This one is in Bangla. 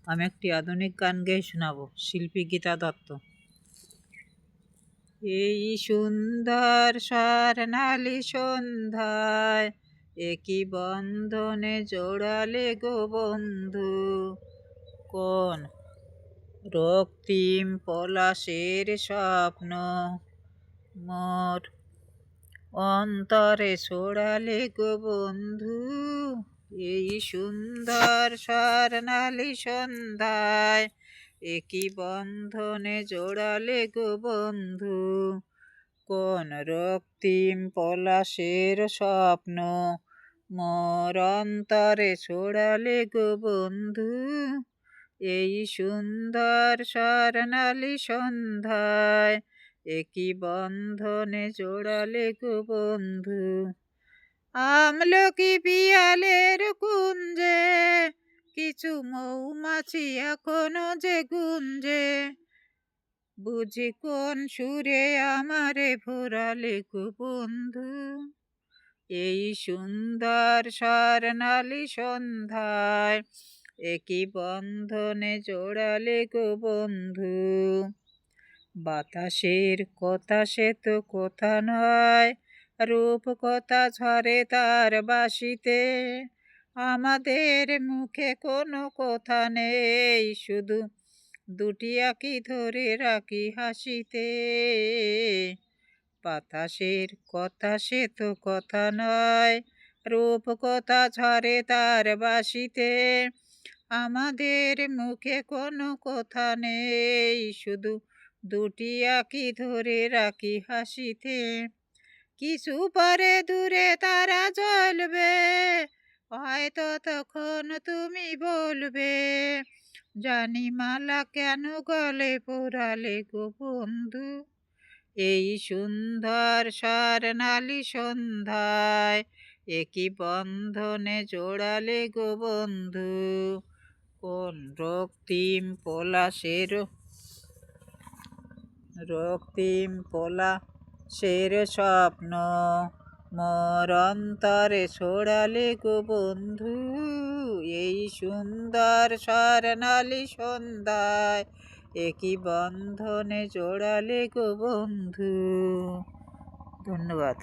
আমি একটি আধুনিক গান গেয়ে শোনাবো। শিল্পী গীতা দত্ত। এই সুন্দর স্বর্ণালী সন্ধ্যায় একই বন্ধনে জোড়ালে গো বন্ধু, কোন রক্তিম পলাশের স্বপ্ন মোর অন্তরে ছড়ালে গো বন্ধু। এই সুন্দর স্বর্ণালী সন্ধ্যায় একই বন্ধনে জোড়ালে গো বন্ধু, কোন রক্তিম পলাশের স্বপ্ন মোর অন্তরে ছড়ালে গো বন্ধু। এই সুন্দর স্বর্ণালী সন্ধ্যায় একই বন্ধনে জোড়ালে গো বন্ধু। আমলকি পিয়ালের কুঞ্জে কিছু মৌমাছি এখনো যে গুঞ্জে, বুঝি কোন সুরে আমারে ভোরালে গো বন্ধু। এই সুন্দর স্বর্ণালী সন্ধ্যায় একই বন্ধনে জোড়ালে গো বন্ধু। বাতাসের কথা সে তো কথা নয়, রূপ কথা ঝরে তার বাসিতে। আমাদের মুখে কোনো কথা নেই, শুধু দুটি আঁকি ধরে রাখি হাসিতে। বাতাসের কথা সে তো কথা নয়, রূপ কথা ঝরে তার বাসিতে। আমাদের মুখে কোনো কথা নেই, শুধু দুটি আঁকি ধরে রাখি হাসিতে। কিছু পরে দূরে তারা জ্বলবে, হয়তো তখন তুমি বলবে, জানি মালা কেন গলে পোড়ালে গো বন্ধু। এই সুন্দর স্বর্ণালী সন্ধ্যায় একই বন্ধনে জোড়ালে গো বন্ধু, কোন রক্তিম পলাশের স্বপ্ন মোর অন্তরে ছড়ালে গো বন্ধু। এই সুন্দর স্বর্ণালী সন্ধ্যায় একই বন্ধনে জোড়ালে গো বন্ধু। ধন্যবাদ।